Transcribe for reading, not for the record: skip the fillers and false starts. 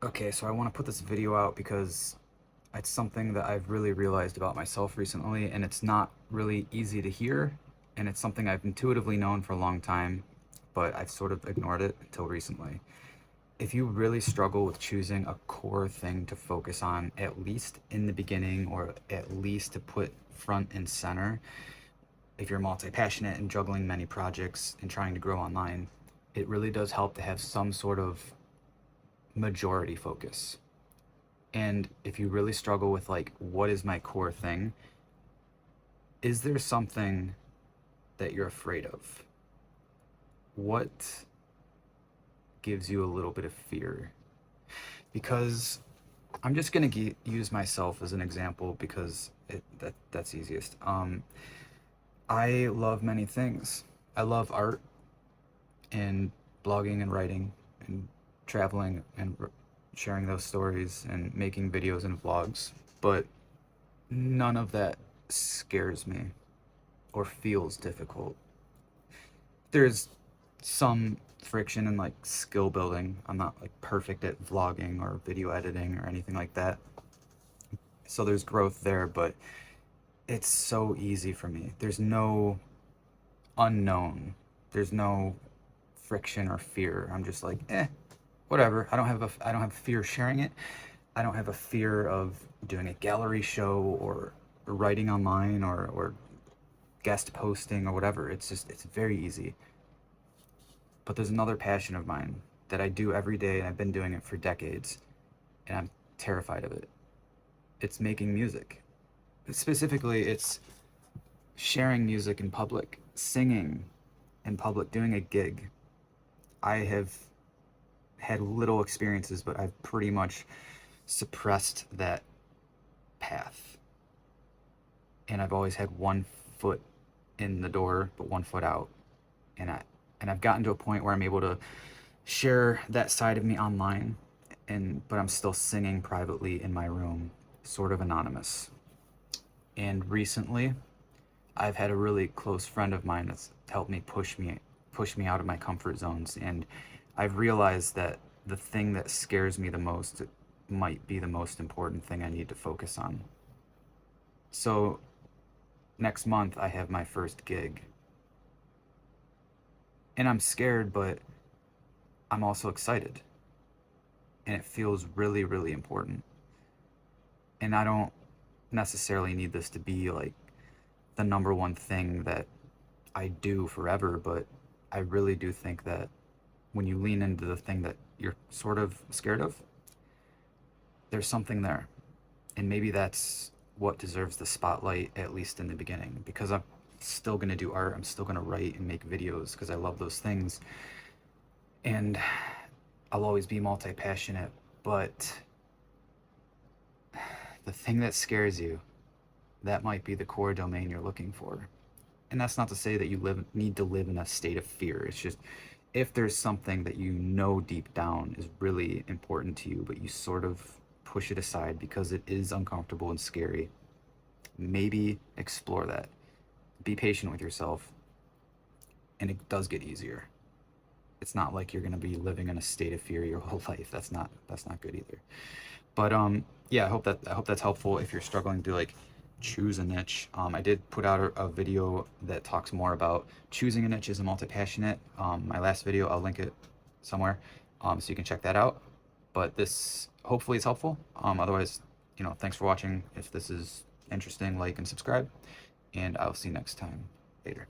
Okay, so I want to put this video out because it's something that I've really realized about myself recently, and it's not really easy to hear, and it's something I've intuitively known for a long time, but I've sort of ignored it until recently. If you really struggle with choosing a core thing to focus on, at least in the beginning, or at least to put front and center, if you're multi-passionate and juggling many projects and trying to grow online, it really does help to have some sort of majority focus. And if you really struggle with, like, what is my core thing, is there something that you're afraid of? What gives you a little bit of fear? Because I'm just gonna use myself as an example because that's easiest. I love many things. I love art and blogging and writing and traveling and sharing those stories and making videos and vlogs, but none of that scares me or feels difficult. There's some friction and, like, skill building. I'm not, like, perfect at vlogging or video editing or anything like that, so there's growth there, but it's so easy for me. There's no unknown. There's no friction or fear. I'm just like, whatever. I don't have fear sharing it. I don't have a fear of doing a gallery show or writing online or guest posting or whatever. It's very easy. But there's another passion of mine that I do every day, and I've been doing it for decades, and I'm terrified of it. It's making music. Specifically, it's sharing music in public, singing in public, doing a gig. I have had little experiences, but I've pretty much suppressed that path. And I've always had one foot in the door, but one foot out. And I've gotten to a point where I'm able to share that side of me online, but I'm still singing privately in my room, sort of anonymous. And recently, I've had a really close friend of mine that's helped me push me out of my comfort zones, and I've realized that the thing that scares me the most might be the most important thing I need to focus on. So next month I have my first gig, and I'm scared, but I'm also excited, and it feels really, really important. And I don't necessarily need this to be like the number one thing that I do forever, but I really do think that when you lean into the thing that you're sort of scared of, there's something there. And maybe that's what deserves the spotlight, at least in the beginning, because I'm still going to do art. I'm still going to write and make videos because I love those things. And I'll always be multi-passionate, but the thing that scares you, that might be the core domain you're looking for. And that's not to say that you need to live in a state of fear. It's just, if there's something that you know deep down is really important to you, but you sort of push it aside because it is uncomfortable and scary, maybe explore that. Be patient with yourself, and it does get easier. It's not like you're going to be living in a state of fear your whole life. That's not good either. But yeah, I hope that's helpful if you're struggling to, like, choose a niche. I did put out a video that talks more about choosing a niche as a multi-passionate. My last video, I'll link it somewhere, so you can check that out. But this hopefully is helpful. Otherwise, thanks for watching. If this is interesting, like and subscribe, and I'll see you next time. Later.